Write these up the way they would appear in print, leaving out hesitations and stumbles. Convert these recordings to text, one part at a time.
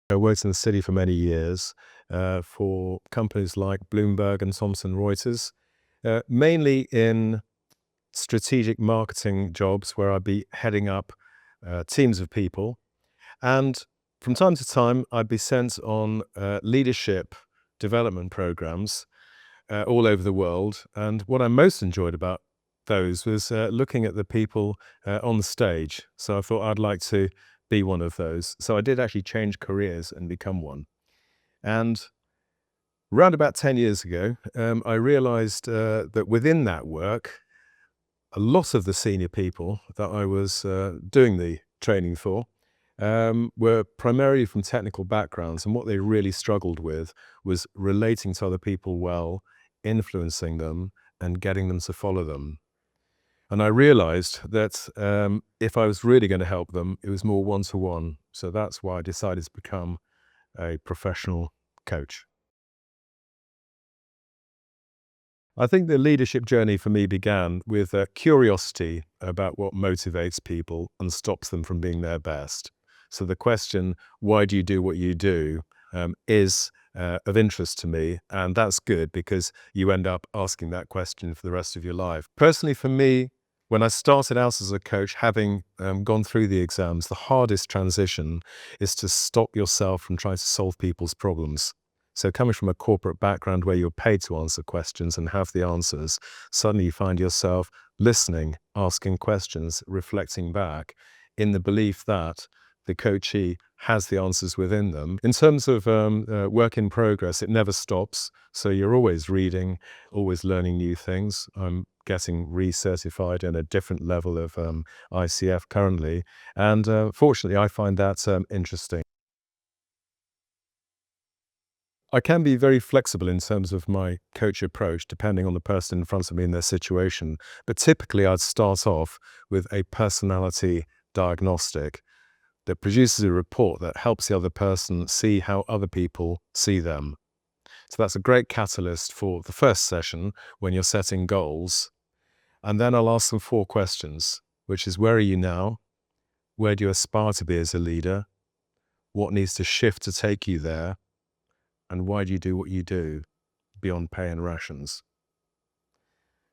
I worked in the city for many years for companies like Bloomberg and Thomson Reuters, mainly in strategic marketing jobs where I'd be heading up teams of people. And from time to time, I'd be sent on leadership development programs all over the world. And what I most enjoyed about those was looking at the people on the stage. So I thought I'd like to be one of those. So I did actually change careers and become one. And around about 10 years ago, I realized that within that work, a lot of the senior people that I was doing the training for were primarily from technical backgrounds. And what they really struggled with was relating to other people well, influencing them, and getting them to follow them. And I realized that if I was really going to help them, it was more one-to-one. So that's why I decided to become a professional coach. I think the leadership journey for me began with a curiosity about what motivates people and stops them from being their best. So the question, why do you do what you do, is of interest to me. And that's good because you end up asking that question for the rest of your life. Personally, for me, when I started out as a coach, having gone through the exams, the hardest transition is to stop yourself from trying to solve people's problems. So coming from a corporate background where you're paid to answer questions and have the answers, suddenly you find yourself listening, asking questions, reflecting back in the belief that the coachee has the answers within them. In terms of work in progress, it never stops. So you're always reading, always learning new things. I'm getting recertified in a different level of ICF currently. And fortunately, I find that interesting. I can be very flexible in terms of my coach approach, depending on the person in front of me and their situation. But typically, I'd start off with a personality diagnostic that produces a report that helps the other person see how other people see them. So that's a great catalyst for the first session when you're setting goals. And then I'll ask them 4 questions, which is, where are you now? Where do you aspire to be as a leader? What needs to shift to take you there? And why do you do what you do beyond pay and rations?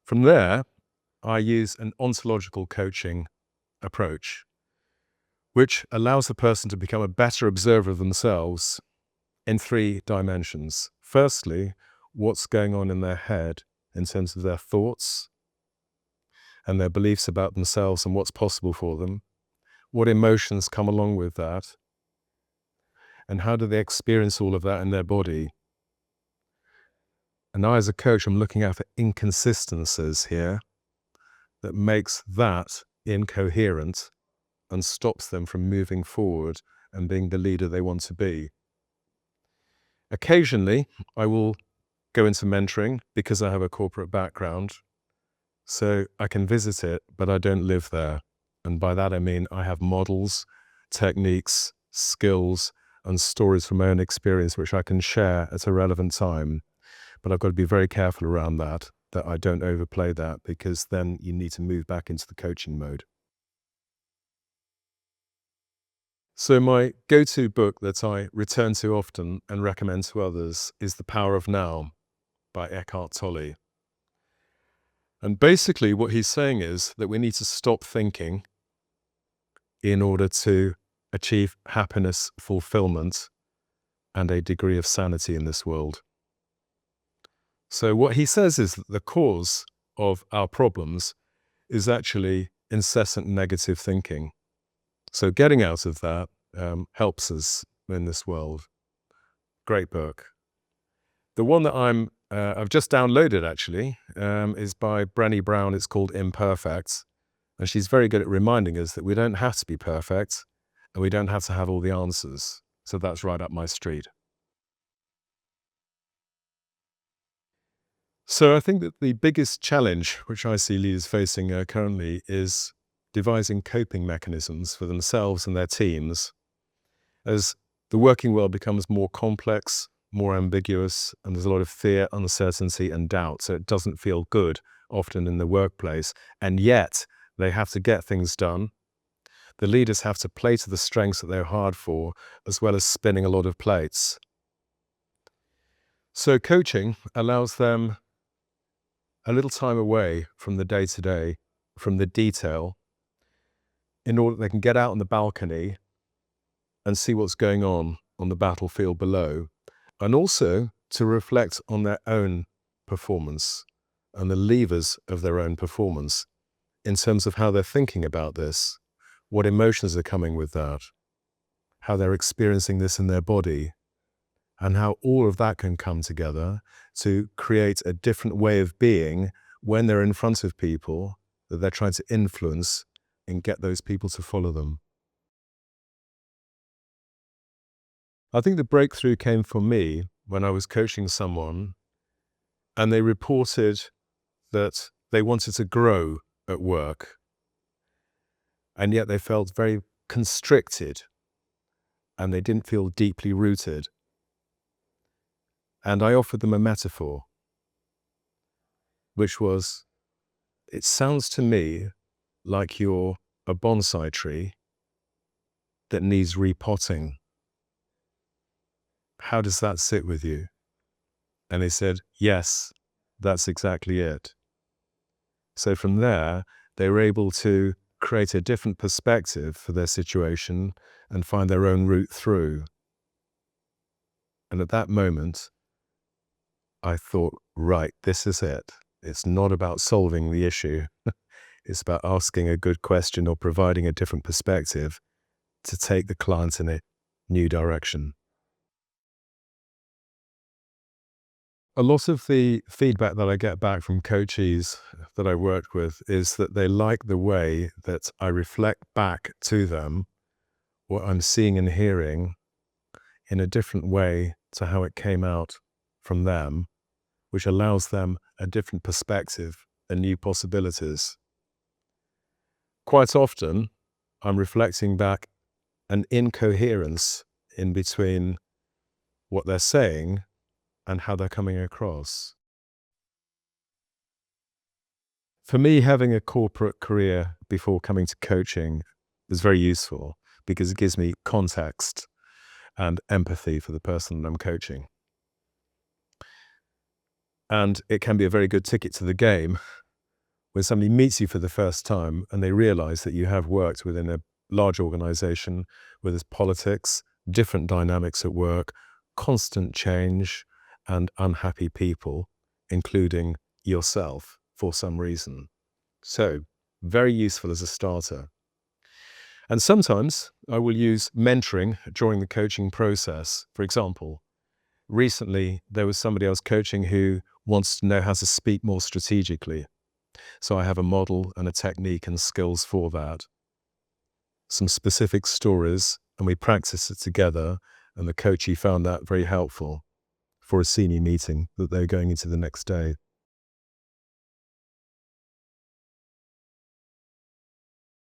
From there, I use an ontological coaching approach, which allows the person to become a better observer of themselves in 3 dimensions. Firstly, what's going on in their head in terms of their thoughts and their beliefs about themselves and what's possible for them. What emotions come along with that? And how do they experience all of that in their body? And I, as a coach, I'm looking out for inconsistencies here that makes that incoherent and stops them from moving forward and being the leader they want to be. Occasionally, I will go into mentoring because I have a corporate background. So I can visit it, but I don't live there. And by that, I mean I have models, techniques, skills, and stories from my own experience, which I can share at a relevant time. But I've got to be very careful around that I don't overplay that, because then you need to move back into the coaching mode. So my go-to book that I return to often and recommend to others is The Power of Now by Eckhart Tolle. And basically what he's saying is that we need to stop thinking in order to achieve happiness, fulfillment, and a degree of sanity in this world. So what he says is that the cause of our problems is actually incessant negative thinking. So getting out of that helps us in this world. Great book. The one that I've just downloaded actually is by Brené Brown. It's called Imperfect. And she's very good at reminding us that we don't have to be perfect and we don't have to have all the answers. So that's right up my street. So I think that the biggest challenge which I see leaders facing currently is devising coping mechanisms for themselves and their teams as the working world becomes more complex, more ambiguous, and there's a lot of fear, uncertainty, and doubt. So it doesn't feel good often in the workplace, and yet they have to get things done. The leaders have to play to the strengths that they're hard for, as well as spinning a lot of plates. So coaching allows them a little time away from the day-to-day, from the detail, in order that they can get out on the balcony and see what's going on the battlefield below, and also to reflect on their own performance and the levers of their own performance in terms of how they're thinking about this, what emotions are coming with that, how they're experiencing this in their body, and how all of that can come together to create a different way of being when they're in front of people that they're trying to influence and get those people to follow them. I think the breakthrough came for me when I was coaching someone and they reported that they wanted to grow at work, and yet they felt very constricted and they didn't feel deeply rooted. And I offered them a metaphor, which was, it sounds to me like you're a bonsai tree that needs repotting. How does that sit with you? And they said, yes, that's exactly it. So from there, they were able to create a different perspective for their situation and find their own route through. And at that moment, I thought, right, this is it. It's not about solving the issue. It's about asking a good question or providing a different perspective to take the client in a new direction. A lot of the feedback that I get back from coaches that I work with is that they like the way that I reflect back to them what I'm seeing and hearing in a different way to how it came out from them, which allows them a different perspective and new possibilities. Quite often, I'm reflecting back an incoherence in between what they're saying and how they're coming across. For me, having a corporate career before coming to coaching is very useful because it gives me context and empathy for the person that I'm coaching. And it can be a very good ticket to the game when somebody meets you for the first time and they realize that you have worked within a large organization where there's politics, different dynamics at work, constant change, and unhappy people, including yourself for some reason. So, very useful as a starter. And sometimes I will use mentoring during the coaching process. For example, recently there was somebody I was coaching who wants to know how to speak more strategically. So I have a model and a technique and skills for that. Some specific stories, and we practice it together, and the coachee found that very helpful for a senior meeting that they're going into the next day.